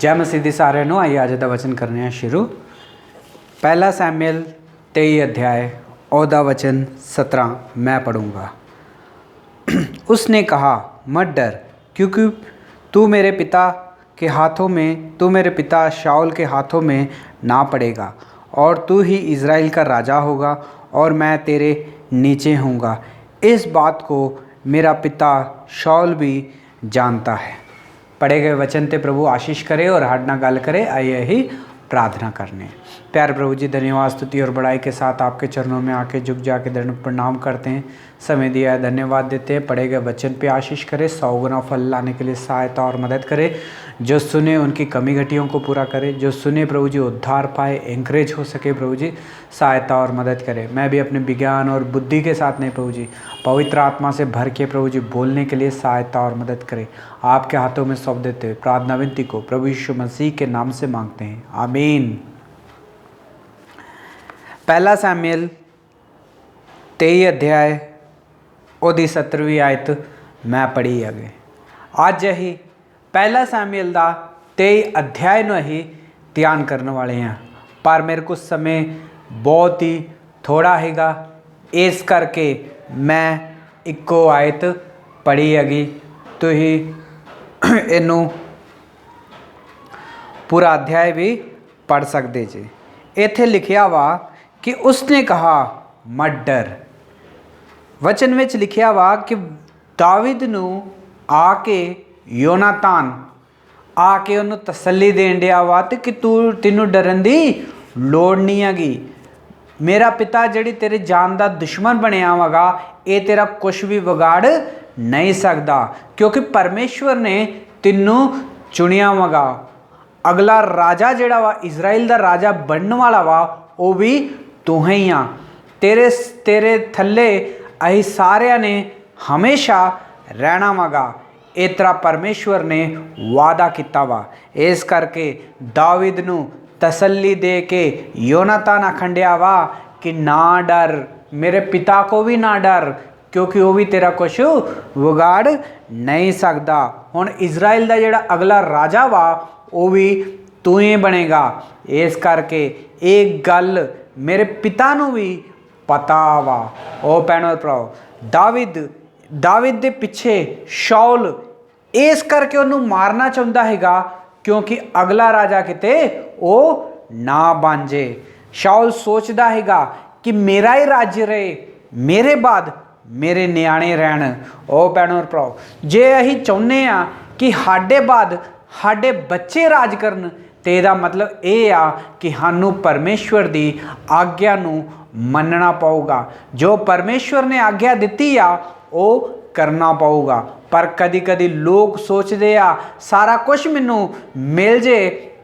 जय मसीह दी सारिਆਂ ਨੂੰ। आइए अज का वचन करने हैं शुरू। पहला सैमुएल 23 अध्याय ओदा वचन 17 मैं पढ़ूँगा। उसने कहा, मत डर, क्योंकि तू मेरे पिता शाऊल के हाथों में ना पड़ेगा, और तू ही इज़राइल का राजा होगा, और मैं तेरे नीचे होऊंगा। इस बात को मेरा पिता शाऊल भी जानता है। पढ़े गए वचन ते प्रभु आशीष करे और हर ना गल करे। आइए ही प्रार्थना करने। प्यारे प्रभु जी, धन्यवाद स्तुति और बड़ाई के साथ आपके चरणों में आके झुक जाके दंड प्रणाम करते हैं। समय दिया है, धन्यवाद देते हैं। पढ़े गए वचन पे आशीष करे, 100 गुना फल लाने के लिए सहायता और मदद करे। जो सुने उनकी कमी घटियों को पूरा करे, जो सुने प्रभु जी उद्धार पाए, एंकरेज हो सके प्रभु जी, सहायता और मदद करे। मैं भी अपने विज्ञान और बुद्धि के साथ नहीं प्रभु जी, पवित्र आत्मा से भर के प्रभु जी बोलने के लिए सहायता और मदद करे। आपके हाथों में सौंप देते हुए प्रार्थना विनती को प्रभु यीशु मसीह के नाम से मांगते हैं, आमीन। पहला सैमुएल 23 अध्याय ਉਹਦੀ 17ਵੀਂ आयत मैं पढ़ी अगे। अज अही पहला सैमुएल का 23 अध्याय ਨੂੰ अही ध्यान करने वाले हैं, पर मेरे को समय बहुत ही थोड़ा हैगा, इस करके मैं इक्को आयत पढ़ी हैगी। तो ही इनू पूरा अध्याय भी पढ़ सकते जी। इत्थे लिखिया वा कि उसने कहा मत डर। वचन में लिखिया वा कि दाविद नू आके योनातान आके उन्होंने तसल्ली देन दिया वा कि तेनू डरन दी लोड़ नहीं हैगी। मेरा पिता जड़ी तेरे जान का दुश्मन बनया वगा, ये तेरा कुछ भी बिगाड़ नहीं सकता, क्योंकि परमेश्वर ने तेनू चुनिया वगा। अगला राजा जड़ा वा, इज़राइल का राजा बनने वाला वा, वो भी तू ही आ। तेरे थले अही सारिया ने हमेशा रहना वगा, इस तरह परमेश्वर ने वादा किया वा। इस करके दाविद नू तसल्ली दे के योनातान आखंडिया वा कि ना डर, मेरे पिता को भी ना डर, क्योंकि वो भी तेरा कुछ बिगाड़ नहीं सकता। हुण इज़राइल का जिहड़ा अगला राजा वा वो भी तू ही बनेगा। इस करके एक गल मेरे पिता नू भी पता वा। ओ भैणों भराओ, दाविद दे पिछे शाऊल इस करके उन्होंने मारना चाहता हैगा, क्योंकि अगला राजा किते वो ना बन जे। शाऊल सोचता हैगा कि मेरा ही राज्य रहे, मेरे बाद मेरे न्याणे रहन। ओ भैणों भराओ, जे अही चाहुंदे आ कि साडे बाद साडे बच्चे राज करन, ते इहदा मतलब ये आ कि सानू परमेश्वर दी आग्या नू मनना पऊगा। जो परमेश्वर ने आग्या दी आ वो करना पऊगा। पर कदी कदी लोग सोचते आ सारा कुछ मैनू मिल जे,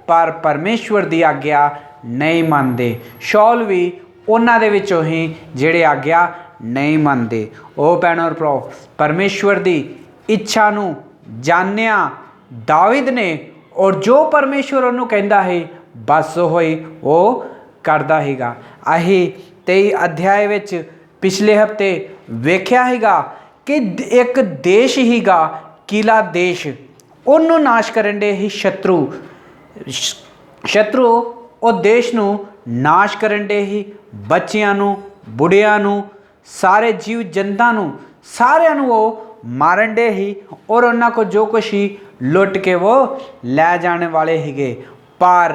पर परमेश्वर दी आग्या नहीं मानते। शाऊल भी उन्हां दे विचों ही जिहड़े आग्या नहीं मानते। ओ भैणों भराओ, परमेश्वर दी इच्छा नू जानिया दाविद ने, और जो परमेश्वर उन्होंने कहता है बस होई वो करता हैगा। अही 23 अध्याय विच पिछले हफ्ते वेख्या हैगा कि एक देश हीगा, किला देश, उन्होंने नाश करन दे ही शत्रु वो देश नू नाश करन दे ही। बच्चियां नू, बुढ़ियां नू, सारे जीव जंतुओं नू, सारियां नू वो मारन दे ही, और उन्होंने को जो कुछ ही लुट के वो लै जाने वाले हीगे। पर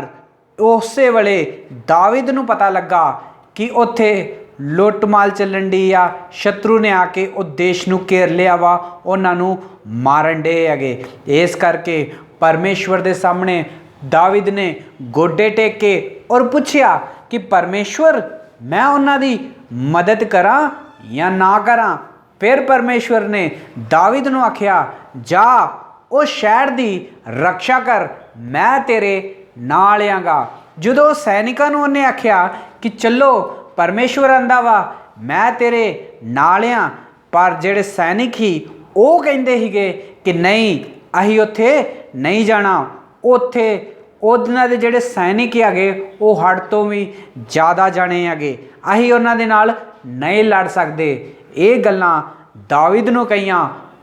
उस वेले दाविद नू पता लगा कि उत्थे लुट माल चलन डी आ, शत्रु ने आके उस देश नू घेर लिया वा, उन्होंने मारन डे हैगे। इस करके परमेश्वर दे सामने दाविद ने गोडे टेके और पूछया कि परमेश्वर, मैं उन्हां दी मदद करा या ना करा। फिर परमेश्वर ने दाविद नू आख्या, जा उस शहर दी रक्षा कर, मैं तेरे नाल आंगा। जदों सैनिकां नू उन्हें आख्या कि चलो, परमेश्वर आंदा वा मैं तेरे नाल आ, पर जिहड़े सैनिक ही वो कहिंदे हीगे कि नहीं, अही उत्थे नहीं जाना। उत्थे उन्हां दे जिहड़े सैनिक हैगे वो हद तो भी ज़्यादा जाने हैगे, अही उन्हां दे नाल नहीं लड़ सकते। ये गल्लां दाविद नू कहियां,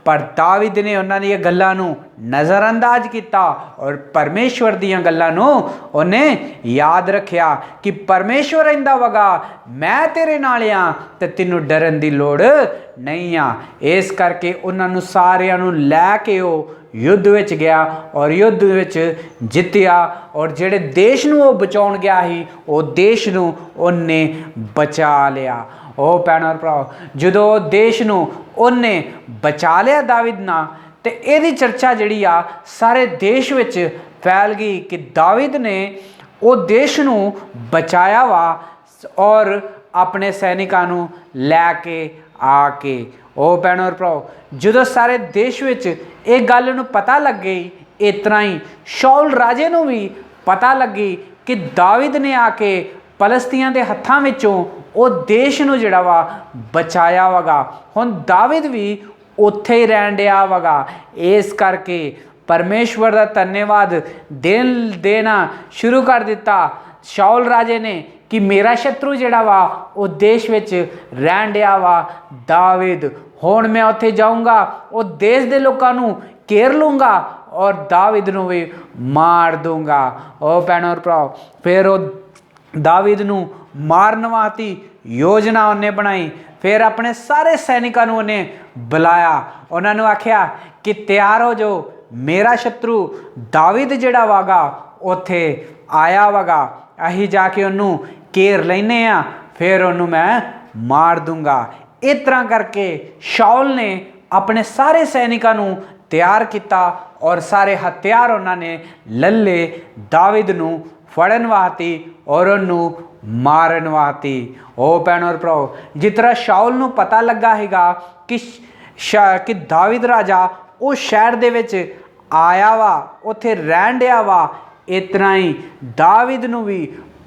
पर दाविद ने उन्हां दी गल्लां नूं नज़रअंदाज किया और परमेश्वर दीयां गल्लां नूं उन्हें याद रखिया कि परमेश्वर रहिंदा वगा, मैं तेरे नाल आ ते तैनूं डरन दी लोड़ नहीं आ। इस करके उन्हां नूं सारियां नूं लै के युद्ध विच गया और युद्ध विच जित्तिया और जिहड़े देश नूं वो बचाउण गया ही वो देश नूं उन्ने बचा लिया। ओ भैणों और भराओ, जदों देश नूं उन्ने बचा लिया दाविद ना, ते इहदी चर्चा जिहड़ी आ सारे देश विच फैल गई कि दाविद ने वो देश नूं बचाया वा और अपने सैनिकां नूं लैके आके। ओ भैणों और भराओ, जदों सारे देश विच एक गल नूं पता लग गई, इस तरह ही शाऊल राजे नूं भी पता लगी कि दाविद ने आके फलस्तीन के हत्थां विचों वो देश नूं जिहड़ा वा बचाया वगा। हुण दाविद भी उत्थे ही रहन दिया वगा। इस करके परमेश्वर का धन्यवाद देना शुरू कर दिता शाऊल राजे ने कि मेरा शत्रु जिहड़ा वा वो देश विच रहन दिया वा दाविद, हुण मैं उत्थे जाऊँगा, वो देश के लोगों नूं घेर लूँगा और दाविद नूं भी मार दूँगा। ओ भैणों और भराओ, फिर वो दाविद नूं मारन वास्ते योजना उन्हें बनाई। फिर अपने सारे सैनिकां नूं उन्हें बुलाया, उन्होंने आख्या कि तैयार हो जाओ, मेरा शत्रु दाविद जिहड़ा वागा उत्थे आया वगा, अही जाके उन्होंने घेर लैने आ, फिर उन्होंने मैं मार दूंगा। इस तरह करके शाऊल ने अपने सारे सैनिकां नूं तैयार किया और सारे हथियार उन्होंने लले दाविद नूं फड़न वास्ते और उन्होंने मारन वास्ते। ओ भैणों और भराओ, जिस तरह शाऊल नूं पता लगा हैगा कि दाविद राजा उस शहर दे विच आया वा, उत्थे रहन दिया वा, इस तरह ही दाविद नूं भी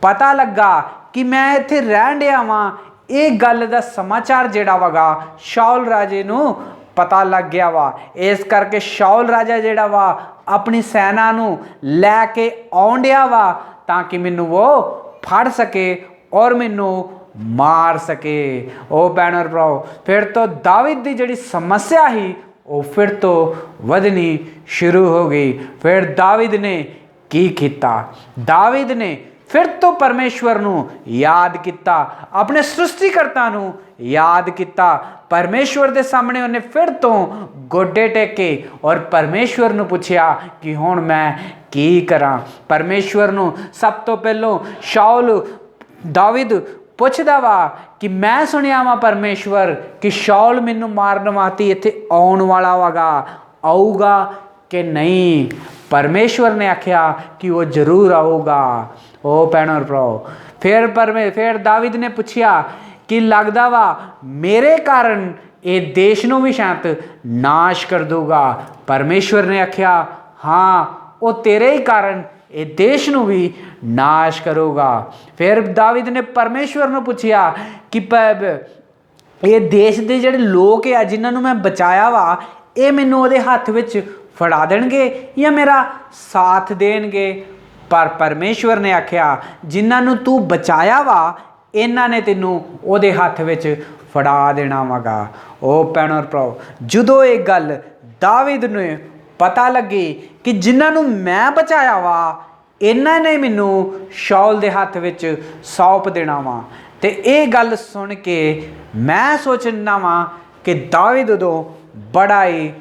पता लगा कि मैं इत्थे रहन दिया वां। ये गल दा समाचार जिहड़ा वगा शाऊल राजे नूं पता लग गया वा। इस करके शाऊल राजा जिहड़ा वा अपनी सेना नूं लैके आउण दिया वा ताकि मैनू वो फड़ सके और मैनू मार सके। ओ भैणों और भराओ, फिर तो दाविद की जिहड़ी समस्या ही वो फिर तो वधनी शुरू हो गई। फिर दाविद ने की किया? दाविद ने फिर तो परमेश्वर नूं याद किया, अपने सृष्टिकर्ता नूं याद किया। परमेश्वर के सामने उन्हें फिर तो गोडे टेके और परमेश्वर नूं पुछया कि हुण मैं की करा। परमेश्वर नूं सब तो पहलों शाऊल दाविद पुछदा वा कि मैं सुनिया वा परमेश्वर कि शाऊल मैनू मारन वास्ते इत्थे आउण वाला वगा, आऊगा कि नहीं। परमेश्वर ने आख्या कि वो जरूर आऊगा। ओ भैणों और भराओ, फिर दाविद ने पूछया कि लगदा वा मेरे कारण ये देश नूं भी शायद नाश कर दूगा। परमेश्वर ने आख्या हाँ, वो तेरे ही कारण ये देश नूं भी नाश करूगा। फिर दाविद ने परमेश्वर नूं पूछया कि ये देश के जिहड़े लोग है जिन्हां मैं बचाया वा, ये मैनूं उहदे हत्थ विच फड़ा देणगे या मेरा साथ देणगे। पर परमेश्वर ने आख्या जिन्हां तू बचाया वा इन्हां ने तैनूं उहदे हत्थ विच फड़ा देना वगा। ओ भैणों और भराओ, जदों ये गल दाविद ने पता लगी कि जिन्हां मैं बचाया वा इन्हां ने मैनू शाऊल दे हत्थ विच सौंप देना वा, ते ये गल सुन के मैं सोचना वा कि दाविद उदों बड़ा ही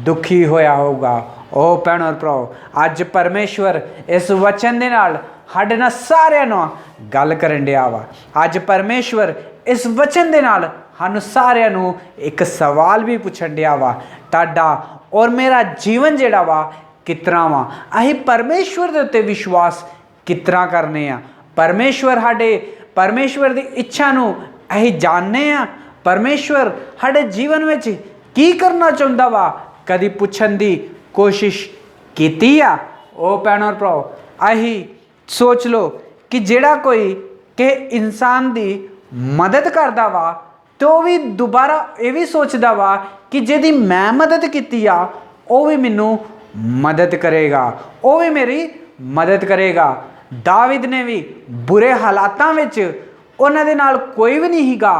दुखी होया होगा। ओ भैणों और भराओ, अज परमेश्वर इस वचन दे नाल साडे नाल सारिआं नाल गल करन दिया वा। अज परमेश्वर इस वचन दे नाल सानूं सारिआं नूं एक सवाल भी पुछण दिया वा, तुहाडा और मेरा जीवन जिहड़ा वा कितना वा, असीं परमेश्वर दे उत्ते विश्वास कितना करने आ। परमेश्वर दी इच्छा नूं असीं जानने आ। परमेश्वर साडे जीवन विच की करना चाहुंदा वा, कदी पुछण दी कोशिश कीती आ? ओ भैणों और भराओ, असीं सोच लो कि जिहड़ा कोई कि इंसान दी मदद करदा वा तो भी दोबारा ये भी सोचदा वा कि जिहदी मैं मदद कीती आ वो भी मैनू मदद करेगा, वो भी मेरी मदद करेगा। दाविद ने भी बुरे हालातां विच उन्हां दे नाल कोई भी नहीं हीगा,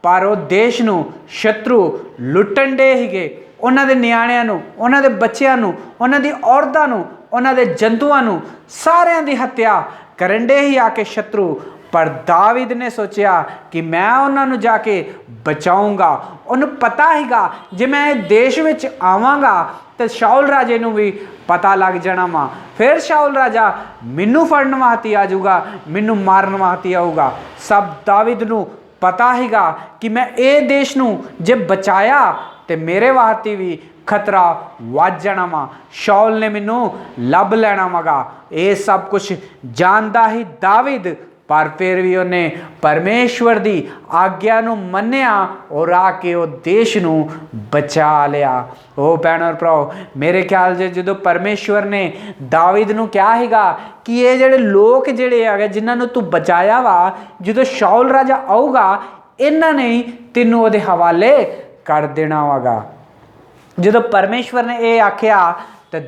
पर वो देश नूं शत्रु लुट्टण दे हीगे, ਉਹਨਾਂ ਦੇ ਨਿਆਣਿਆਂ ਨੂੰ, ਉਹਨਾਂ ਦੇ ਬੱਚਿਆਂ ਨੂੰ, ਉਹਨਾਂ ਦੀ ਔਰਤਾਂ ਨੂੰ, ਉਹਨਾਂ ਦੇ ਜੰਤੂਆਂ ਨੂੰ, ਸਾਰਿਆਂ ਦੀ ਹੱਤਿਆ ਕਰਨ ਦੇ ਹੀ ਆ ਕੇ ਸ਼ਤਰੂ। ਪਰ ਦਾਵੀਦ ਨੇ ਸੋਚਿਆ ਕਿ ਮੈਂ ਉਹਨਾਂ ਨੂੰ ਜਾ ਕੇ ਬਚਾਊਂਗਾ। ਉਹਨੂੰ ਪਤਾ ਹੀਗਾ ਜੇ ਮੈਂ ਇਹ ਦੇਸ਼ ਵਿੱਚ ਆਵਾਂਗਾ ਤੇ ਸ਼ਾਉਲ ਰਾਜੇ ਨੂੰ ਵੀ ਪਤਾ ਲੱਗ ਜਾਣਾ ਵਾ, ਫਿਰ ਸ਼ਾਉਲ ਰਾਜਾ ਮੈਨੂੰ ਫੜਨ ਵਾਸਤੇ ਆ ਜਾਊਗਾ, ਮੈਨੂੰ ਮਾਰਨ ਵਾਸਤੇ ਆਊਗਾ। ਸਭ ਦਾਵੀਦ ਨੂੰ ਪਤਾ ਹੀਗਾ ਕਿ ਮੈਂ ਇਹ ਦੇਸ਼ ਨੂੰ ਜੇ ਬਚਾਇਆ ਤੇ ਮੇਰੇ ਵਾਸਤੇ ਵੀ ਖਤਰਾ ਵੱਧ ਜਾਣਾ ਵਾ, ਸ਼ਾਉਲ ਨੇ ਮੈਨੂੰ ਲੱਭ ਲੈਣਾ ਵਗਾ। ਇਹ ਸਭ ਕੁਝ ਜਾਣਦਾ ਹੀ ਦਾਵੀਦ, ਪਰ ਫਿਰ ਵੀ ਉਹਨੇ ਪਰਮੇਸ਼ਵਰ ਦੀ ਆਗਿਆ ਨੂੰ ਮੰਨਿਆ ਔਰ ਆ ਕੇ ਉਹ ਦੇਸ਼ ਨੂੰ ਬਚਾ ਲਿਆ। ਉਹ ਭੈਣ ਔਰ ਭਰਾਓ, ਮੇਰੇ ਖਿਆਲ 'ਚ ਜਦੋਂ ਪਰਮੇਸ਼ਵਰ ਨੇ ਦਾਵੀਦ ਨੂੰ ਕਿਹਾ ਸੀਗਾ ਕਿ ਇਹ ਜਿਹੜੇ ਲੋਕ ਜਿਹੜੇ ਹੈਗੇ ਜਿਨ੍ਹਾਂ ਨੂੰ ਤੂੰ ਬਚਾਇਆ ਵਾ, ਜਦੋਂ ਸ਼ਾਉਲ ਰਾਜਾ ਆਊਗਾ ਇਹਨਾਂ ਨੇ ਤੈਨੂੰ ਉਹਦੇ ਹਵਾਲੇ ਕਰ ਦੇਣਾ ਵਗਾ। ਜਦੋਂ ਪਰਮੇਸ਼ਵਰ ਨੇ ਇਹ ਆਖਿਆ ਤੇ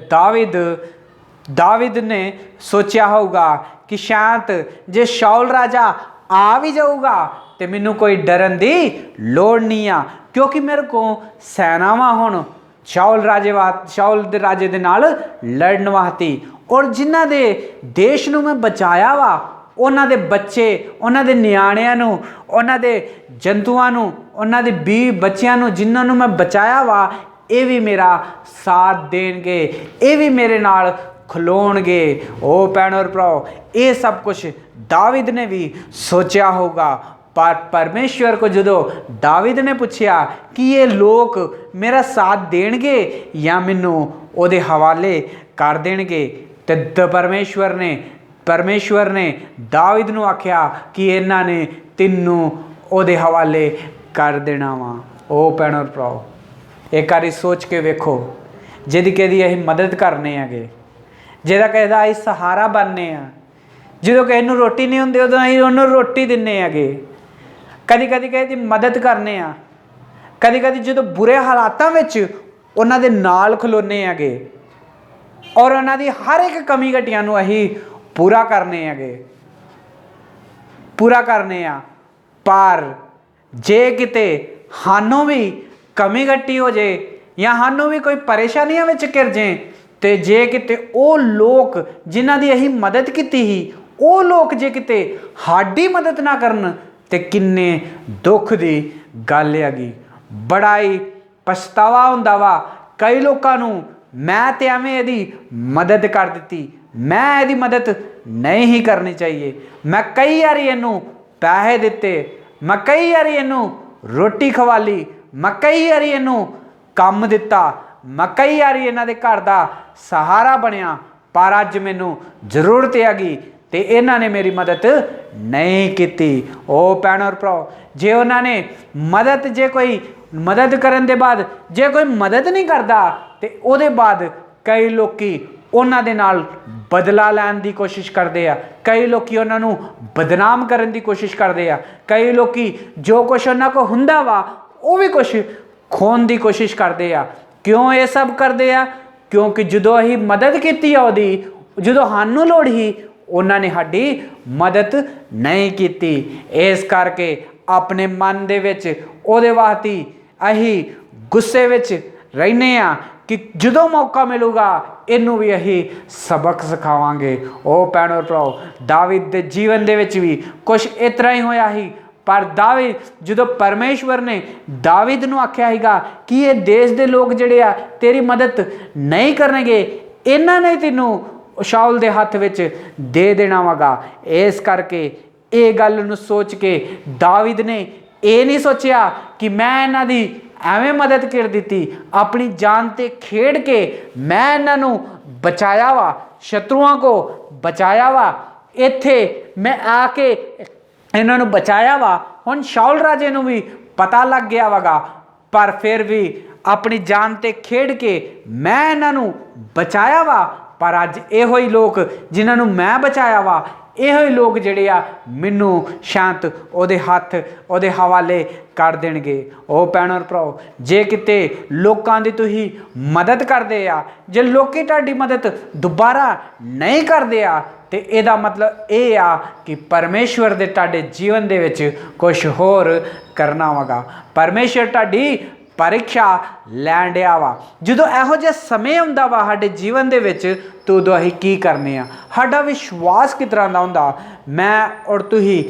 ਦਾਵੀਦ ਨੇ ਸੋਚਿਆ ਹੋਊਗਾ ਕਿ ਸ਼ਾਇਦ ਜੇ ਸ਼ਾਉਲ ਰਾਜਾ ਆ ਵੀ ਜਾਊਗਾ ਤੇ ਮੈਨੂੰ ਕੋਈ ਡਰਨ ਦੀ ਲੋੜ ਨਹੀਂ ਆ, ਕਿਉਂਕਿ ਮੇਰੇ ਕੋਲ ਸੈਨਾਵਾਂ ਹੁਣ ਸ਼ਾਉਲ ਦੇ ਰਾਜੇ ਦੇ ਨਾਲ ਲੜਨ ਵਾਸਤੇ। ਔਰ ਜਿਨ੍ਹਾਂ ਦੇ ਦੇਸ਼ ਨੂੰ ਮੈਂ ਬਚਾਇਆ ਵਾ ਉਹਨਾਂ ਦੇ ਬੱਚੇ, ਉਹਨਾਂ ਦੇ ਨਿਆਣਿਆਂ ਨੂੰ, ਉਹਨਾਂ ਦੇ ਜੰਤੂਆਂ ਨੂੰ, ਉਹਨਾਂ ਦੇ ਬੱਚਿਆਂ ਨੂੰ ਜਿਨ੍ਹਾਂ ਨੂੰ ਮੈਂ ਬਚਾਇਆ ਵਾ, ਇਹ ਵੀ ਮੇਰਾ ਸਾਥ ਦੇਣਗੇ, ਇਹ ਵੀ ਮੇਰੇ ਨਾਲ ਖਲੋਣਗੇ। ਉਹ ਭੈਣ ਔਰ ਭਰਾਓ, ਇਹ ਸਭ ਕੁਝ ਦਾਵੀਦ ਨੇ ਵੀ ਸੋਚਿਆ ਹੋਗਾ। ਪਰ ਪਰਮੇਸ਼ਵਰ ਕੋ ਜਦੋਂ ਦਾਵੀਦ ਨੇ ਪੁੱਛਿਆ ਕਿ ਇਹ ਲੋਕ ਮੇਰਾ ਸਾਥ ਦੇਣਗੇ ਜਾਂ ਮੈਨੂੰ ਉਹਦੇ ਹਵਾਲੇ ਕਰ ਦੇਣਗੇ, ਤੇ ਪਰਮੇਸ਼ਵਰ ਨੇ ਦਾਵੀਦ ਨੂੰ ਆਖਿਆ ਕਿ ਇਹਨਾਂ ਨੇ ਤੈਨੂੰ ਉਹਦੇ ਹਵਾਲੇ ਕਰ ਦੇਣਾ ਵਾ। ਉਹ ਭੈਣ ਔਰ ਭਰਾਓ, ਇੱਕ ਵਾਰੀ ਸੋਚ ਕੇ ਵੇਖੋ, ਜਿਹਦੀ ਕਿਹਦੀ ਅਸੀਂ ਮਦਦ ਕਰਨੇ ਹੈਗੇ, ਜਿਹਦਾ ਕਿਸੇ ਦਾ ਅਸੀਂ ਸਹਾਰਾ ਬਣਨੇ ਆ, ਜਦੋਂ ਕਿਸੇ ਨੂੰ ਰੋਟੀ ਨਹੀਂ ਹੁੰਦੀ ਉਦੋਂ ਅਸੀਂ ਉਹਨੂੰ ਰੋਟੀ ਦਿੰਦੇ ਹੈਗੇ, ਕਦੀ ਕਿਸੇ ਦੀ ਮਦਦ ਕਰਨੇ ਆ, ਕਦੀ ਜਦੋਂ ਬੁਰੇ ਹਾਲਾਤਾਂ ਵਿੱਚ ਉਹਨਾਂ ਦੇ ਨਾਲ ਖਲੋਨੇ ਹੈਗੇ ਔਰ ਉਹਨਾਂ ਦੀ ਹਰ ਇੱਕ ਕਮੀ ਘਟੀਆਂ ਨੂੰ ਅਸੀਂ ਪੂਰਾ ਕਰਨੇ ਆ। ਪਰ ਜੇ ਕਿਤੇ ਸਾਨੂੰ ਵੀ ਕਮੀ ਘਟੀ ਹੋ ਜੇ ਜਾਂ ਸਾਨੂੰ ਵੀ ਕੋਈ ਪਰੇਸ਼ਾਨੀਆਂ ਵਿੱਚ ਘਿਰ ਜੇ, ਤੇ ਜੇ ਕਿਤੇ ਉਹ ਲੋਕ ਜਿਨ੍ਹਾਂ ਦੀ ਅਸੀਂ ਮਦਦ ਕੀਤੀ ਸੀ ਉਹ ਲੋਕ ਜੇ ਕਿਤੇ ਸਾਡੀ ਮਦਦ ਨਾ ਕਰਨ ਤੇ ਕਿੰਨੇ ਦੁੱਖ ਦੀ ਗੱਲ ਹੈਗੀ। ਬੜਾ ਹੀ ਪਛਤਾਵਾ ਹੁੰਦਾ ਵਾ ਕਈ ਲੋਕਾਂ ਨੂੰ, ਮੈਂ ਤੇ ਐਵੇਂ ਇਹਦੀ ਮਦਦ ਕਰ ਦਿੱਤੀ, ਮੈਂ ਇਹਦੀ ਮਦਦ ਨਹੀਂ ਹੀ ਕਰਨੀ ਚਾਹੀਏ, ਮੈਂ ਕਈ ਵਾਰੀ ਇਹਨੂੰ ਪੈਸੇ ਦਿੱਤੇ, ਮੈਂ ਕਈ ਵਾਰੀ ਇਹਨੂੰ ਰੋਟੀ ਖਵਾਲੀ, ਮੈਂ ਕਈ ਵਾਰੀ ਇਹਨੂੰ ਕੰਮ ਦਿੱਤਾ, ਮੈਂ ਕਈ ਵਾਰੀ ਇਹਨਾਂ ਦੇ ਘਰ ਦਾ ਸਹਾਰਾ ਬਣਿਆ, ਪਰ ਅੱਜ ਮੈਨੂੰ ਜ਼ਰੂਰਤ ਹੈਗੀ ਤੇ ਇਹਨਾਂ ਨੇ ਮੇਰੀ ਮਦਦ ਨਹੀਂ ਕੀਤੀ। ਉਹ ਭੈਣ ਔਰ ਭਰਾਓ, ਜੇ ਉਹਨਾਂ ਨੇ ਜੇ ਕੋਈ ਮਦਦ ਕਰਨ ਦੇ ਬਾਅਦ ਜੇ ਕੋਈ ਮਦਦ ਨਹੀਂ ਕਰਦਾ ਤੇ ਉਹਦੇ ਬਾਅਦ ਕਈ ਲੋਕੀ ਉਹਨਾਂ ਦੇ ਨਾਲ ਬਦਲਾ ਲੈਣ ਦੀ ਕੋਸ਼ਿਸ਼ ਕਰਦੇ ਆ, ਕਈ ਲੋਕੀ ਉਹਨਾਂ ਨੂੰ ਬਦਨਾਮ ਕਰਨ ਦੀ ਕੋਸ਼ਿਸ਼ ਕਰਦੇ ਆ, ਕਈ ਲੋਕੀ ਜੋ ਕੁਛ ਉਹਨਾਂ ਕੋਲ ਹੁੰਦਾ ਵਾ ਉਹ ਵੀ ਕੁਛ ਖੋਣ ਦੀ ਕੋਸ਼ਿਸ਼ ਕਰਦੇ ਆ। ਕਿਉਂ ਇਹ ਸਭ ਕਰਦੇ ਆ? ਕਿਉਂਕਿ ਜਦੋਂ ਅਸੀਂ ਮਦਦ ਕੀਤੀ ਆ ਉਹਦੀ, ਜਦੋਂ ਸਾਨੂੰ ਲੋੜ ਸੀ ਉਹਨਾਂ ਨੇ ਸਾਡੀ ਮਦਦ ਨਹੀਂ ਕੀਤੀ। ਇਸ ਕਰਕੇ ਆਪਣੇ ਮਨ ਦੇ ਵਿੱਚ ਉਹਦੇ ਵਾਸਤੇ ਅਸੀਂ ਗੁੱਸੇ ਵਿੱਚ ਰਹਿੰਦੇ ਆ ਕਿ ਜਦੋਂ ਮੌਕਾ ਮਿਲੂਗਾ ਇਹਨੂੰ ਵੀ ਅਸੀਂ ਸਬਕ ਸਿਖਾਵਾਂਗੇ। ਉਹ ਭੈਣ ਔਰ ਭਰਾਓ, ਦਾਵੀਦ ਦੇ ਜੀਵਨ ਦੇ ਵਿੱਚ ਵੀ ਕੁਛ ਇਸ ਤਰ੍ਹਾਂ ਹੀ ਹੋਇਆ ਸੀ। ਪਰ ਦਾਵੀਦ, ਜਦੋਂ ਪਰਮੇਸ਼ਵਰ ਨੇ ਦਾਵੀਦ ਨੂੰ ਆਖਿਆ ਸੀਗਾ ਕਿ ਇਹ ਦੇਸ਼ ਦੇ ਲੋਕ ਜਿਹੜੇ ਆ ਤੇਰੀ ਮਦਦ ਨਹੀਂ ਕਰਨਗੇ, ਇਹਨਾਂ ਨੇ ਤੈਨੂੰ ਸ਼ਾਉਲ ਦੇ ਹੱਥ ਵਿੱਚ ਦੇ ਦੇਣਾ ਵਗਾ। ਇਸ ਕਰਕੇ ਇਹ ਗੱਲ ਨੂੰ ਸੋਚ ਕੇ ਦਾਵੀਦ ਨੇ ਇਹ ਨਹੀਂ ਸੋਚਿਆ ਕਿ ਮੈਂ ਇਹਨਾਂ ਦੀ ਐਵੇਂ ਮਦਦ ਕਰ ਦਿੱਤੀ, ਆਪਣੀ ਜਾਨ ਤੇ ਖੇਡ ਕੇ ਮੈਂ ਇਹਨਾਂ ਨੂੰ ਬਚਾਇਆ ਵਾ, ਸ਼ਤਰੂਆਂ ਕੋ ਬਚਾਇਆ ਵਾ, ਇੱਥੇ ਮੈਂ ਆ ਕੇ ਇਹਨਾਂ ਨੂੰ ਬਚਾਇਆ ਵਾ। ਹੁਣ ਸ਼ਾਉਲ ਰਾਜੇ ਨੂੰ ਵੀ ਪਤਾ ਲੱਗ ਗਿਆ ਵਗਾ, ਪਰ ਫਿਰ ਵੀ ਆਪਣੀ ਜਾਨ ਤੇ ਖੇਡ ਕੇ ਮੈਂ ਇਹਨਾਂ ਨੂੰ ਬਚਾਇਆ ਵਾ। ਪਰ ਅੱਜ ਇਹੋ ਹੀ ਲੋਕ ਜਿਨ੍ਹਾਂ ਨੂੰ ਮੈਂ ਬਚਾਇਆ ਵਾ, ਇਹੋ ਹੀ ਲੋਕ ਜਿਹੜੇ ਆ ਮੈਨੂੰ ਸ਼ਾਂਤ ਉਹਦੇ ਹੱਥ ਉਹਦੇ ਹਵਾਲੇ ਕਰ ਦੇਣਗੇ। ਉਹ ਭੈਣ ਔਰ ਭਰਾਓ, ਜੇ ਕਿਤੇ ਲੋਕਾਂ ਦੀ ਤੁਸੀਂ ਮਦਦ ਕਰਦੇ ਆ, ਜੇ ਲੋਕੀ ਤੁਹਾਡੀ ਮਦਦ ਦੁਬਾਰਾ ਨਹੀਂ ਕਰਦੇ ਆ, ਤੇ ਇਹਦਾ ਮਤਲਬ ਇਹ ਆ ਕਿ ਪਰਮੇਸ਼ਵਰ ਦੇ ਤੁਹਾਡੇ ਜੀਵਨ ਦੇ ਵਿੱਚ ਕੁਛ ਹੋਰ ਕਰਨਾ ਵਗਾ। ਪਰਮੇਸ਼ਵਰ ਤੁਹਾਡੀ ਪਰੀਖਿਆ ਲੈਣ ਡਿਆ ਵਾ। ਜਦੋਂ ਇਹੋ ਜਿਹਾ ਸਮੇਂ ਆਉਂਦਾ ਵਾ ਸਾਡੇ ਜੀਵਨ ਦੇ ਵਿੱਚ ਤਾਂ ਉਦੋਂ ਅਸੀਂ ਕੀ ਕਰਨੇ ਆ, ਸਾਡਾ ਵਿਸ਼ਵਾਸ ਕਿਸ ਤਰ੍ਹਾਂ ਦਾ ਹੁੰਦਾ। ਮੈਂ ਔਰ ਤੁਸੀਂ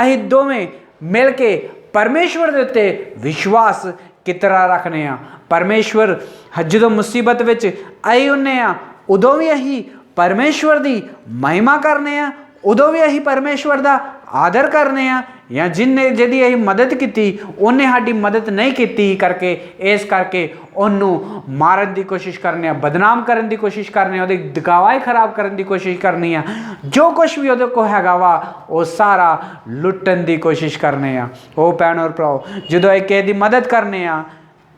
ਅਸੀਂ ਦੋਵੇਂ ਮਿਲ ਕੇ ਪਰਮੇਸ਼ਵਰ ਦੇ ਉੱਤੇ ਵਿਸ਼ਵਾਸ ਕਿਸ ਤਰ੍ਹਾਂ ਰੱਖਨੇ ਆ। ਪਰਮੇਸ਼ਵਰ ਜਦੋਂ ਮੁਸੀਬਤ ਵਿੱਚ ਆਏ ਹੁੰਦੇ ਆ ਉਦੋਂ ਵੀ ਅਸੀਂ ਪਰਮੇਸ਼ਵਰ ਦੀ ਮਹਿਮਾ ਕਰਨੇ ਆ, ਉਦੋਂ ਵੀ ਅਸੀਂ ਪਰਮੇਸ਼ਵਰ ਦਾ ਆਦਰ ਕਰਨੇ ਆ, ਜਾਂ ਜਿਹਦੀ ਅਸੀਂ ਮਦਦ ਕੀਤੀ ਉਹਨੇ ਸਾਡੀ ਮਦਦ ਨਹੀਂ ਕੀਤੀ ਕਰਕੇ ਇਸ ਕਰਕੇ ਉਹਨੂੰ ਮਾਰਨ ਦੀ ਕੋਸ਼ਿਸ਼ ਕਰਨੇ ਆ, ਬਦਨਾਮ ਕਰਨ ਦੀ ਕੋਸ਼ਿਸ਼ ਕਰਨੇ ਆ, ਉਹਦੀ ਦਿਖਾਵਾ ਖਰਾਬ ਕਰਨ ਦੀ ਕੋਸ਼ਿਸ਼ ਕਰਨੀ ਆ, ਜੋ ਕੁਛ ਵੀ ਉਹਦੇ ਕੋਲ ਹੈਗਾ ਵਾ ਉਹ ਸਾਰਾ ਲੁੱਟਣ ਦੀ ਕੋਸ਼ਿਸ਼ ਕਰਨੇ ਆ। ਉਹ ਭੈਣ ਔਰ ਭਰਾਓ, ਜਦੋਂ ਅਸੀਂ ਕਿਸੇ ਦੀ ਮਦਦ ਕਰਨੇ ਆ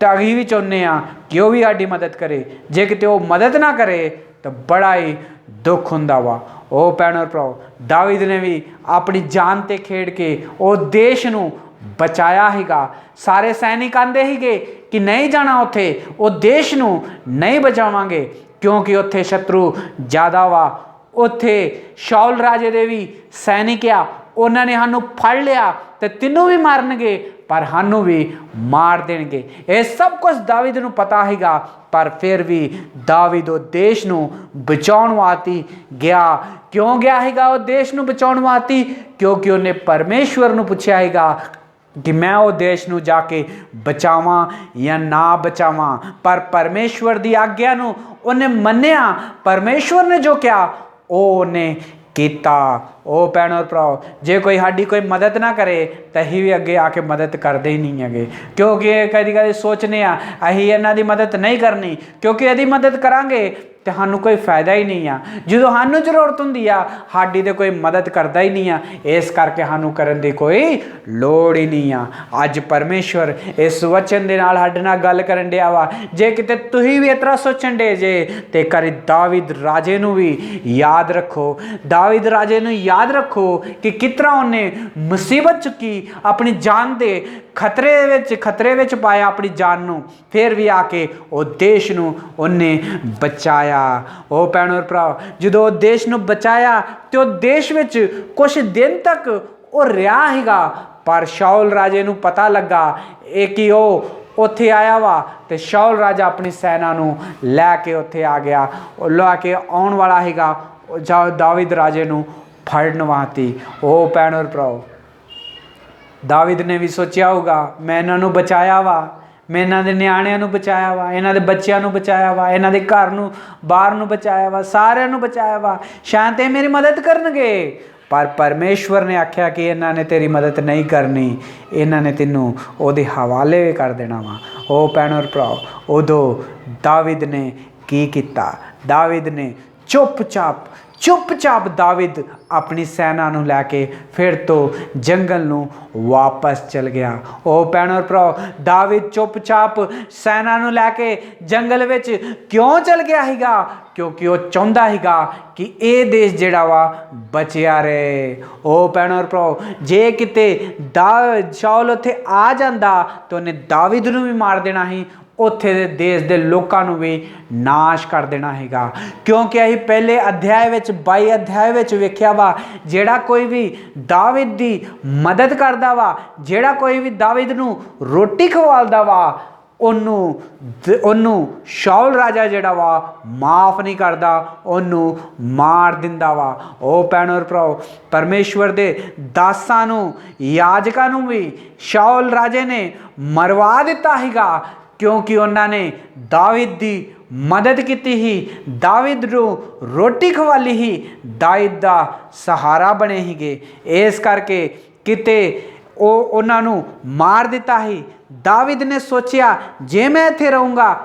ਤਾਂ ਅਸੀਂ ਵੀ ਚਾਹੁੰਦੇ ਆ ਕਿ ਉਹ ਵੀ ਸਾਡੀ ਮਦਦ ਕਰੇ। ਜੇ ਕਿਤੇ ਉਹ ਮਦਦ ਨਾ ਕਰੇ ਤਾਂ ਬੜਾ ਹੀ ਦੁੱਖ ਹੁੰਦਾ ਵਾ। ਉਹ ਭੈਣ ਔਰ ਭਰਾਓ, ਦਾਵੀਦ ਨੇ ਵੀ ਆਪਣੀ ਜਾਨ ਤੇ ਖੇਡ ਕੇ ਉਹ ਦੇਸ਼ ਨੂੰ ਬਚਾਇਆ ਸੀਗਾ। ਸਾਰੇ ਸੈਨਿਕ ਆਂਦੇ ਸੀਗੇ ਕਿ ਨਹੀਂ ਜਾਣਾ ਉੱਥੇ, ਉਹ ਦੇਸ਼ ਨੂੰ ਨਹੀਂ ਬਚਾਵਾਂਗੇ ਕਿਉਂਕਿ ਉੱਥੇ ਸ਼ਤਰੂ ਜ਼ਿਆਦਾ ਵਾ। ਉੱਥੇ ਸ਼ਾਉਲ ਰਾਜੇ ਦੇ ਵੀ ਸੈਨਿਕ ਆ, ਉਹਨਾਂ ਨੇ ਸਾਨੂੰ ਫੜ ਲਿਆ ਤੇ ਤੈਨੂੰ ਵੀ ਮਾਰਨਗੇ ਪਰ ਸਾਨੂੰ ਵੀ ਮਾਰ ਦੇਣਗੇ। ਇਹ ਸਭ ਕੁਝ ਦਾਵੀਦ ਨੂੰ ਪਤਾ ਸੀਗਾ, ਪਰ ਫਿਰ ਵੀ ਦਾਵੀਦ ਉਹ ਦੇਸ਼ ਨੂੰ ਬਚਾਉਣ ਵਾਸਤੇ ਗਿਆ। ਕਿਉਂ ਗਿਆ ਸੀਗਾ ਉਹ ਦੇਸ਼ ਨੂੰ ਬਚਾਉਣ ਵਾਸਤੇ? ਕਿਉਂਕਿ ਉਹਨੇ ਪਰਮੇਸ਼ਵਰ ਨੂੰ ਪੁੱਛਿਆ ਸੀਗਾ ਕਿ ਮੈਂ ਉਹ ਦੇਸ਼ ਨੂੰ ਜਾ ਕੇ ਬਚਾਵਾਂ ਜਾਂ ਨਾ ਬਚਾਵਾਂ। ਪਰ ਪਰਮੇਸ਼ਵਰ ਦੀ ਆਗਿਆ ਨੂੰ ਉਹਨੇ ਮੰਨਿਆ। ਪਰਮੇਸ਼ਵਰ ਨੇ ਜੋ ਕਿਹਾ ਉਹ ਉਹਨੇ ਕੀਤਾ। ਉਹ ਭੈਣ ਔਰ ਭਰਾਓ, ਜੇ ਕੋਈ ਸਾਡੀ ਕੋਈ ਮਦਦ ਨਾ ਕਰੇ ਤਾਂ ਅਸੀਂ ਵੀ ਅੱਗੇ ਆ ਕੇ ਮਦਦ ਕਰਦੇ ਹੀ ਨਹੀਂ ਹੈਗੇ, ਕਿਉਂਕਿ ਕਦੀ ਕਦੀ ਸੋਚਨੇ ਆ ਅਸੀਂ ਇਹਨਾਂ ਦੀ ਮਦਦ ਨਹੀਂ ਕਰਨੀ, ਕਿਉਂਕਿ ਇਹਦੀ ਮਦਦ ਕਰਾਂਗੇ ਤੇ ਸਾਨੂੰ ਕੋਈ ਫਾਇਦਾ ਹੀ ਨਹੀਂ ਆ। ਜਦੋਂ ਸਾਨੂੰ ਜ਼ਰੂਰਤ ਹੁੰਦੀ ਆ ਸਾਡੀ ਤੇ ਕੋਈ ਮਦਦ ਕਰਦਾ ਹੀ ਨਹੀਂ ਆ, ਇਸ ਕਰਕੇ ਸਾਨੂੰ ਕਰਨ ਦੀ ਕੋਈ ਲੋੜ ਹੀ ਨਹੀਂ ਆ। ਅੱਜ ਪਰਮੇਸ਼ਵਰ ਇਸ ਵਚਨ ਦੇ ਨਾਲ ਸਾਡੇ ਨਾਲ ਗੱਲ ਕਰਨ ਡਿਆ ਵਾ। ਜੇ ਕਿਤੇ ਤੁਸੀਂ ਵੀ ਇਸ ਤਰ੍ਹਾਂ ਸੋਚਣ ਡੇ ਜੇ ਤੇ ਕਰੀ ਦਾਵੀਦ ਰਾਜੇ ਨੂੰ ਵੀ ਯਾਦ ਰੱਖੋ। ਦਾਵੀਦ ਰਾਜੇ ਨੂੰ ਯਾਦ ਰੱਖੋ ਕਿ ਕਿਸ ਤਰ੍ਹਾਂ ਉਹਨੇ ਮੁਸੀਬਤ ਚੁੱਕੀ, ਆਪਣੀ ਜਾਨ ਦੇ ਖਤਰੇ ਵਿੱਚ ਪਾਇਆ ਆਪਣੀ ਜਾਨ ਨੂੰ, ਫਿਰ ਵੀ ਆ ਕੇ ਉਹ ਦੇਸ਼ ਨੂੰ ਉਹਨੇ ਬਚਾਇਆ। ਉਹ ਭੈਣ ਔਰ ਭਰਾ, ਜਦੋਂ ਉਹ ਦੇਸ਼ ਨੂੰ ਬਚਾਇਆ ਤੇ ਉਹ ਦੇਸ਼ ਵਿੱਚ ਕੁਝ ਦਿਨ ਤੱਕ ਉਹ ਰਿਹਾ ਸੀਗਾ, ਪਰ ਸ਼ਾਉਲ ਰਾਜੇ ਨੂੰ ਪਤਾ ਲੱਗਾ ਇਹ ਕਿ ਉਹ ਉੱਥੇ ਆਇਆ ਵਾ ਤੇ ਸ਼ਾਉਲ ਰਾਜਾ ਆਪਣੀ ਸੈਨਾ ਨੂੰ ਲੈ ਕੇ ਉੱਥੇ ਆ ਗਿਆ। ਉਹ ਲੈ ਕੇ ਆਉਣ ਵਾਲਾ ਸੀਗਾ ਦਾਵੀਦ ਰਾਜੇ ਨੂੰ ਫੜਨ ਵਾਸਤੇ। ਉਹ ਭੈਣ ਔਰ ਭਰਾਓ, ਦਾਵੀਦ ਨੇ ਵੀ ਸੋਚਿਆ ਹੋਊਗਾ ਮੈਂ ਇਹਨਾਂ ਨੂੰ ਬਚਾਇਆ ਵਾ, ਮੈਂ ਇਹਨਾਂ ਦੇ ਨਿਆਣਿਆਂ ਨੂੰ ਬਚਾਇਆ ਵਾ, ਇਹਨਾਂ ਦੇ ਬੱਚਿਆਂ ਨੂੰ ਬਚਾਇਆ ਵਾ, ਇਹਨਾਂ ਦੇ ਘਰ ਨੂੰ ਬਾਹਰ ਨੂੰ ਬਚਾਇਆ ਵਾ, ਸਾਰਿਆਂ ਨੂੰ ਬਚਾਇਆ ਵਾ, ਸ਼ਾਇਦ ਇਹ ਮੇਰੀ ਮਦਦ ਕਰਨਗੇ। ਪਰ ਪਰਮੇਸ਼ਵਰ ਨੇ ਆਖਿਆ ਕਿ ਇਹਨਾਂ ਨੇ ਤੇਰੀ ਮਦਦ ਨਹੀਂ ਕਰਨੀ, ਇਹਨਾਂ ਨੇ ਤੈਨੂੰ ਉਹਦੇ ਹਵਾਲੇ ਕਰ ਦੇਣਾ ਵਾ। ਉਹ ਭੈਣ ਔਰ ਭਰਾਓ, ਉਦੋਂ ਦਾਵੀਦ ਨੇ ਕੀ ਕੀਤਾ? ਦਾਵੀਦ ਨੇ ਚੁੱਪਚਾਪ ਦਾਵੀਦ ਆਪਣੀ ਸੈਨਾ ਨੂੰ ਲੈ ਕੇ ਫਿਰ ਤੋਂ ਜੰਗਲ ਨੂੰ ਵਾਪਸ ਚਲ ਗਿਆ। ਉਹ ਭੈਣ ਔਰ ਭਰਾਓ, ਦਾਵੀਦ ਚੁੱਪਚਾਪ ਸੈਨਾ ਨੂੰ ਲੈ ਕੇ ਜੰਗਲ ਵਿੱਚ ਕਿਉਂ ਚਲ ਗਿਆ ਸੀਗਾ? ਕਿਉਂਕਿ ਉਹ ਚਾਹੁੰਦਾ ਸੀਗਾ ਕਿ ਇਹ ਦੇਸ਼ ਜਿਹੜਾ ਵਾ ਬਚਿਆ ਰਹੇ। ਉਹ ਭੈਣ ਔਰ ਭਰਾਓ, ਜੇ ਕਿਤੇ ਸ਼ਾਉਲ ਉੱਥੇ ਆ ਜਾਂਦਾ ਤਾਂ ਉਹਨੇ ਦਾਵੀਦ ਨੂੰ ਵੀ ਮਾਰ ਦੇਣਾ ਸੀ, ਉੱਥੇ ਦੇ ਦੇਸ਼ ਦੇ ਲੋਕਾਂ ਨੂੰ ਵੀ ਨਾਸ਼ ਕਰ ਦੇਣਾ ਹੈਗਾ। ਕਿਉਂਕਿ ਅਸੀਂ ਪਹਿਲੇ ਅਧਿਆਇ ਵਿੱਚ 22 ਅਧਿਆਇ ਵਿੱਚ ਵੇਖਿਆ ਵਾ, ਜਿਹੜਾ ਕੋਈ ਵੀ ਦਾਵੀਦ ਦੀ ਮਦਦ ਕਰਦਾ ਵਾ, ਜਿਹੜਾ ਕੋਈ ਵੀ ਦਾਵੀਦ ਨੂੰ ਰੋਟੀ ਖਵਾਲਦਾ ਵਾ, ਉਹਨੂੰ ਸ਼ਾਉਲ ਰਾਜਾ ਜਿਹੜਾ ਵਾ ਮਾਫ ਨਹੀਂ ਕਰਦਾ, ਉਹਨੂੰ ਮਾਰ ਦਿੰਦਾ ਵਾ। ਉਹ ਭੈਣ ਔਰ ਭਰਾਓ, ਪਰਮੇਸ਼ਵਰ ਦੇ ਦਾਸਾਂ ਨੂੰ, ਯਾਜਕਾਂ ਨੂੰ ਵੀ ਸ਼ਾਉਲ ਰਾਜੇ ਨੇ ਮਰਵਾ ਦਿੱਤਾ ਸੀਗਾ, ਕਿਉਂਕਿ ਉਹਨਾਂ ਨੇ ਦਾਵੀਦ ਦੀ ਮਦਦ ਕੀਤੀ ਸੀ, ਦਾਵੀਦ ਨੂੰ ਰੋਟੀ ਖਵਾਲੀ ਸੀ, ਦਾਵੀਦ ਦਾ ਸਹਾਰਾ ਬਣੇ ਸੀਗੇ। ਇਸ ਕਰਕੇ ਕਿਤੇ ਉਹ ਉਹਨਾਂ ਨੂੰ ਮਾਰ ਦਿੱਤਾ ਸੀ। ਦਾਵੀਦ ਨੇ ਸੋਚਿਆ ਜੇ ਮੈਂ ਇੱਥੇ ਰਹੂੰਗਾ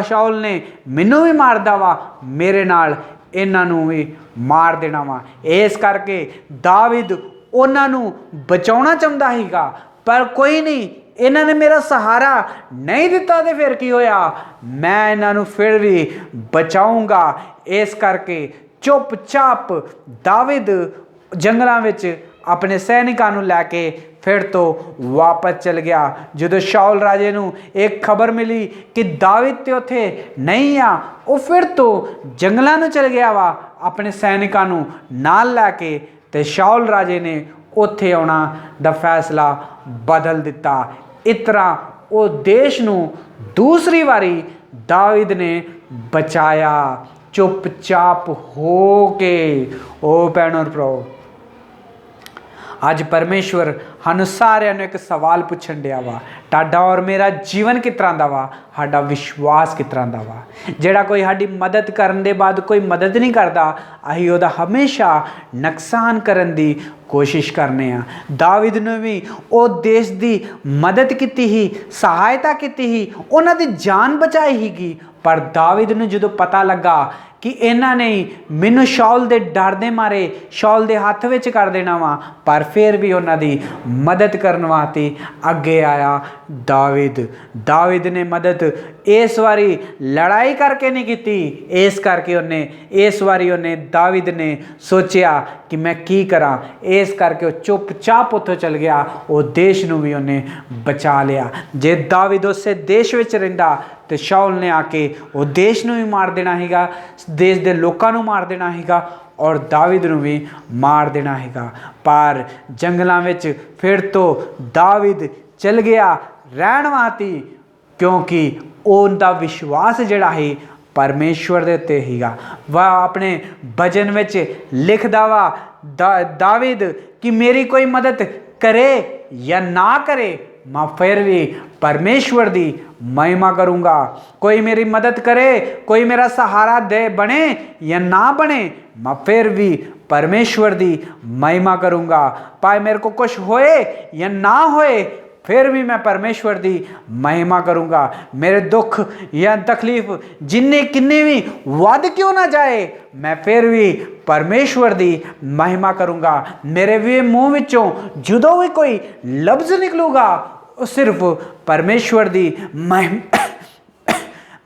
ਸ਼ਾਉਲ ਨੇ ਮੈਨੂੰ ਵੀ ਮਾਰਦਾ ਵਾ, ਮੇਰੇ ਨਾਲ ਇਹਨਾਂ ਨੂੰ ਵੀ ਮਾਰ ਦੇਣਾ ਵਾ। ਇਸ ਕਰਕੇ ਦਾਵੀਦ ਉਹਨਾਂ ਨੂੰ ਬਚਾਉਣਾ ਚਾਹੁੰਦਾ ਸੀਗਾ, ਪਰ ਕੋਈ ਨਹੀਂ, ਇਹਨਾਂ ਨੇ ਮੇਰਾ ਸਹਾਰਾ ਨਹੀਂ ਦਿੱਤਾ ਤੇ ਫਿਰ ਕੀ ਹੋਇਆ, ਮੈਂ ਇਹਨਾਂ ਨੂੰ ਫਿਰ ਵੀ ਬਚਾਊਂਗਾ। ਇਸ ਕਰਕੇ ਚੁੱਪਚਾਪ ਦਾਵੀਦ ਜੰਗਲਾਂ ਵਿੱਚ ਆਪਣੇ ਸੈਨਿਕਾਂ ਨੂੰ ਲੈ ਕੇ ਫਿਰ ਤੋਂ ਵਾਪਸ ਚਲ ਗਿਆ। ਜਦੋਂ ਸ਼ਾਉਲ ਰਾਜੇ ਨੂੰ ਇੱਕ ਖਬਰ ਮਿਲੀ ਕਿ ਦਾਵੀਦ ਤੇ ਉੱਥੇ ਨਹੀਂ ਆ, ਉਹ ਫਿਰ ਤੋਂ ਜੰਗਲਾਂ ਨੂੰ ਚਲ ਗਿਆ ਵਾ ਆਪਣੇ ਸੈਨਿਕਾਂ ਨੂੰ ਨਾਲ ਲੈ ਕੇ, ਤੇ ਸ਼ਾਉਲ ਰਾਜੇ ਨੇ ਉੱਥੇ ਆਉਣਾ ਦਾ ਫੈਸਲਾ ਬਦਲ ਦਿੱਤਾ। ਇਸ ਤਰ੍ਹਾਂ ਉਹ ਦੇਸ਼ ਨੂੰ दूसरी वारी दाविद ने बचाया चुपचाप हो के। ओ भैनों और भराओ, अज परमेश्वर सानू सारिਆਂ ਨੂੰ एक सवाल पूछण दिया वा, ਤੁਹਾਡਾ और मेरा जीवन किस तरह का वा, साडा विश्वास किस तरह का वा। ਜਿਹੜਾ कोई साडी मदद करन दे बाद कोई मदद नहीं करता, असीं ਉਹਦਾ हमेशा नुकसान करन दी कोशिश करने आ। दाविद ने भी वो देश की मदद की ही, सहायता की ही, उन्हां दी जान बचाई हीगी। पर दाविद ने जो पता लगा कि इन्हां ने मैनू शौल दे डर दे मारे शौल दे हत्थ विच कर देना वा, पर फिर भी उन्हां दी मदद करने वास्ते अगे आया दाविद ने मदद इस बारी लड़ाई करके नहीं की, इस करके उन्हें इस बारी उन्हें दाविद ने सोचा कि मैं की करा, इस करके वह चुपचाप उत्थों चल गया। वो देश नूं भी उन्हें बचा लिया। जे दाविद उसे देश विच रहिंदा तो शौल ने आके वो देश नूं भी मार देना हैगा, देश दे लोकां नूं मार देना हैगा और दाविद नूं भी मार देना हैगा। पर जंगलों विच फिर तो दाविद चल गया रहण वास्ते, क्योंकि उनका विश्वास जिहड़ा है परमेश्वर दे उत्ते हीगा। वह अपने भजन विच लिखदा वा दाविद कि मेरी कोई मदद करे या ना करे, मैं फिर भी परमेश्वर दी महिमा करूँगा। कोई मेरी मदद करे, कोई मेरा सहारा दे बने या ना बने, मैं फिर भी परमेश्वर दी महिमा करूँगा। पाए मेरे को कुछ होए या ना होए, फिर भी मैं परमेश्वर दी महिमा करूँगा। मेरे दुख या तकलीफ जिन्ने किन्ने भी वध क्यों ना जाए, मैं फिर भी परमेश्वर दी महिमा करूँगा। मेरे भी मुँह विचों जो भी कोई लफ्ज़ निकलूगा, सिर्फ परमेश्वर दी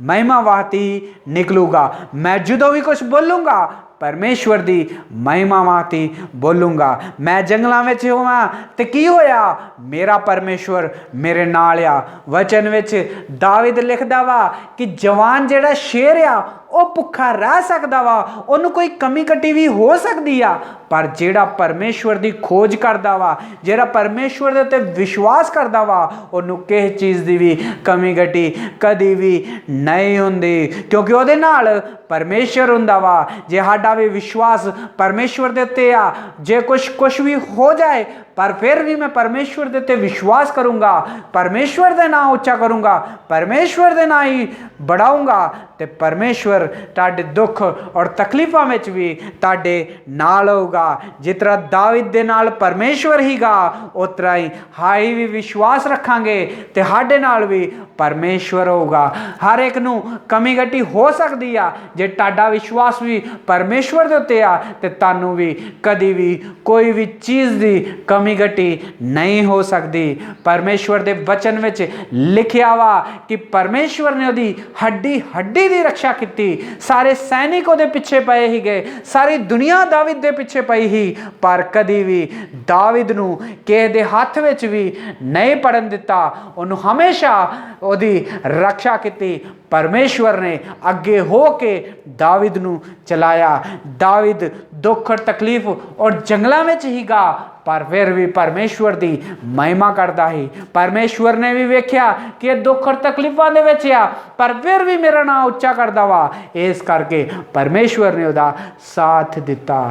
महिमा वास्ते निकलूगा। मैं जो भी कुछ बोलूँगा परमेश्वर दी महिमा वास्ते बोलूँगा। मैं जंगलों में होवां ते की होया, मेरा परमेश्वर मेरे नाल आ। वचन विच दाविद लिखदा वा कि जवान जिहड़ा शेर आ वो भुखा रह सकदा वा, उन्होंने कोई कमी कटी भी हो सकती आ, पर जिहड़ा परमेश्वर की खोज करदा वा, जिहड़ा परमेश्वर दे उत्ते विश्वास करदा वा, उन्होंने किसी चीज़ की भी कमी कटी कदी भी नहीं हुंदी, क्योंकि उहदे नाल परमेश्वर हुंदा वा। जे साडा भी विश्वास परमेश्वर दे उत्ते आ, जे कुछ भी हो जाए, पर फिर भी मैं परमेश्वर दे उत्ते विश्वास करूँगा, परमेश्वर दे नाम उच्चा करूँगा, परमेश्वर दे नाम ही बढ़ाऊँगा, तो परमेश्वर तुहाडे दुख और तकलीफां में भी तुहाडे नाल होगा। जिस तरह दाविद दे नाल परमेश्वर हीगा, उस तरह ही हाई भी विश्वास रखांगे तो साडे नाल भी परमेश्वर होगा। हर एक नूं कमी घटी हो सकती आ, जे तुहाडा विश्वास भी परमेश्वर दे उत्ते आ ते तुहानूं भी कदी भी कोई भी चीज़ की कमी घटी नहीं हो सकती। परमेश्वर दे वचन विच लिखिया वा कि परमेश्वर ने उहदी हड्डी हड्डी दी रक्षा की। सारे सैनिक उहदे पिछे पए ही गए, सारी दुनिया दाविद दे पिछे पई ही, पर कदी भी दाविद नूं किसे दे हत्थ विच भी नहीं पड़न दिता। उन्होंने हमेशा उहदी रक्षा की। परमेश्वर ने अगे हो के दाविद नूं चलाया। दाविद दुख और तकलीफ और जंगलों में हीगा, पर फिर भी परमेश्वर की महिमा करता ही। परमेश्वर ने भी वेख्या कि दुख और तकलीफों दे विच आ, पर फिर भी मेरा नाम उच्चा करता वा, इस करके परमेश्वर ने उहदा साथ दिता।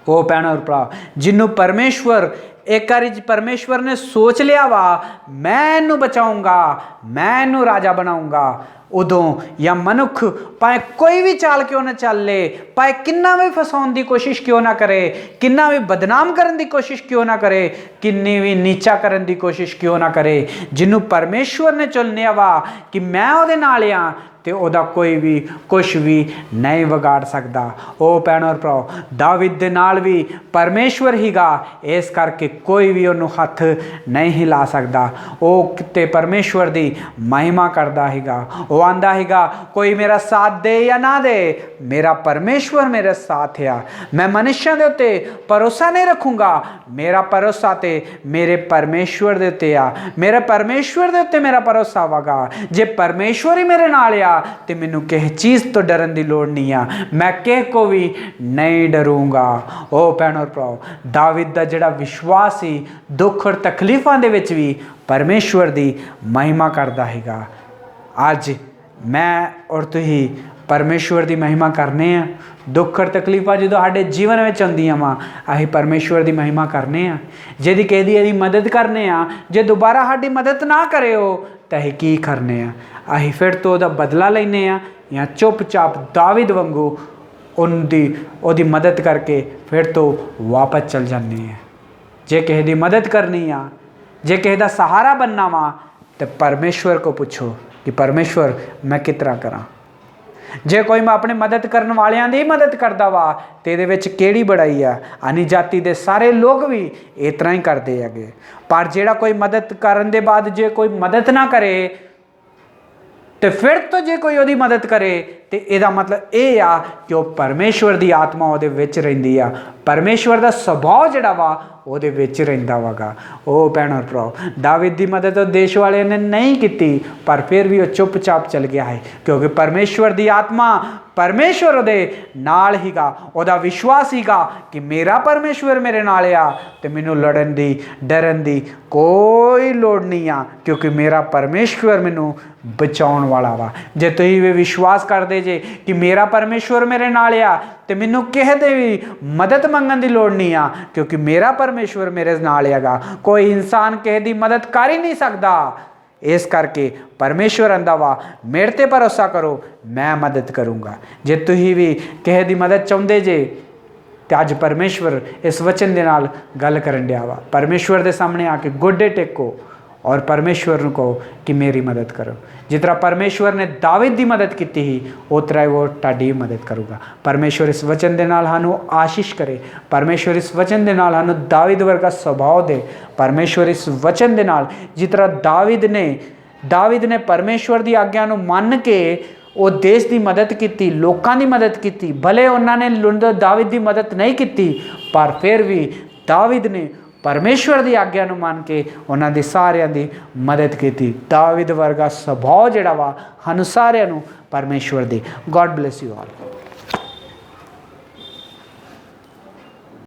ओ भैणों और भरा, जिन्हों परमेश्वर एक बार परमेश्वर ने सोच लिया वा मैं इनू बचाऊंगा, मैं इनू राजा बनाऊंगा, उदों या मनुख पाए कोई भी चाल क्यों ना चल ले, पाए किन्ना भी फसाउण की कोशिश क्यों ना करे, किन्ना भी बदनाम करने की कोशिश क्यों ना करे, किन्नी भी नीचा करने की कोशिश क्यों ना करे, जिन्हों परमेश्वर ने चुनिया वा कि मैं उहदे नाल आ, तो उहदा कोई भी कुछ भी नहीं बिगाड़ सकता। ओ भैणों और भराओ, दाविद दे नाल भी परमेश्वर हीगा, इस करके कोई भी उन्होंने हथ नहीं हिला सकता। वो ते परमेश्वर की महिमा करता हैगा। वो आंदा हैगा कोई मेरा साथ दे या ना दे, मेरा परमेश्वर मेरे साथ आ। मैं मनुष्यों के उत्ते भरोसा नहीं रखूँगा, मेरा भरोसा तो मेरे परमेश्वर के उत्ते आ। मेरे परमेश्वर के उत्ते मेरा भरोसा होगा। जे परमेश्वर ही मेरे नाल आ आ तो मैनू किसी चीज़ तो डरन की लोड़ नहीं आ, मैं किसी को भी नहीं डरूंगा। ओ भैनों भराओ, दाविद का जिहड़ा विश्वास सी दुख और तकलीफां दे विच भी परमेश्वर की महिमा करता हैगा। अज मैं और तुही परमेश्वर की महिमा करने आ। दुख और तकलीफां जो साडे जीवन में आउंदियां वा, असीं परमेश्वर की महिमा करने आ। जिहदी किसी मदद करने आ, जे दोबारा साडी मदद ना करे हो तो असीं की करने आ? असीं फिर तो उहदा बदला लैने आ, या चुपचाप दाविद वांगू उहदी मदद करके फिर तो वापस चल जाने आ। जे किसी की मदद करनी आ, जे किसी का सहारा बनना वा, तो परमेश्वर को पूछो कि परमेश्वर मैं किस तरह करा। जे कोई मैं अपने मदद करने वालियां दी मदद करता वा तो ये केड़ी बड़ाई आ। अनी जाति के सारे लोग भी इस तरह ही करते है, पर जेड़ा कोई मदद करने के बाद जे कोई मदद ना करे तो फिर तो जे कोई वो मदद करे तो यदा मतलब ये आ कि वह परमेश्वर की आत्मा वो रही आ, परमेश्वर का सुभाव जोड़ा वा वो रहा वागा। ओ भैनों भराओ, दाविद की मदद तो देश वाले ने नहीं की, पर फिर भी वो चुपचाप चल गया है, क्योंकि परमेश्वर की आत्मा परमेश्वर उहदे नाल हीगा। उहदा विश्वास हीगा कि मेरा परमेश्वर मेरे नाल आ ते मैनू लड़न दी डरन दी कोई लोड़ नहीं आ, क्योंकि मेरा परमेश्वर मैनू बचाउण वाला वा। जे तुसीं भी विश्वास करदे जे कि मेरा परमेश्वर मेरे नाल आ ते मैनू किसी दे भी मदद मंगण दी लोड़ नहीं आ, क्योंकि मेरा परमेश्वर मेरे नाल हैगा। कोई इंसान किसी दी मदद कर ही नहीं सकता। इस करके परमेश्वर आंदा वा मेरे ते भरोसा करो, मैं मदद करूँगा। जे तुसीं भी किसी दी मदद चाहुंदे जे तो अज परमेश्वर इस वचन दे नाल गल करन दिया वा। परमेश्वर के सामने आके गोडे टेको और परमेश्वर को कहो कि मेरी मदद करो। जिस तरह परमेश्वर ने दाविद की मदद की ही, उस तरह वो तुहाडी मदद करूँगा। परमेश्वर इस वचन के नाल सानू आशीष करे। परमेश्वर इस वचन के नाल सानू दाविद वर्गा स्वभाव दे। परमेश्वर इस वचन के नाल जिस तरह दाविद ने परमेश्वर की आज्ञा नू मन के वो देश की मदद की, लोगों की मदद की, भले उन्होंने दाविद की मदद नहीं की, पर फिर भी दाविद ने परमेश्वर की आज्ञा नू मान के उन्होंने सारिਆਂ की मदद की। दाविद वर्गा सुभाव जिहड़ा वा सानू सारिਆਂ नू परमेश्वर दे। God bless you all.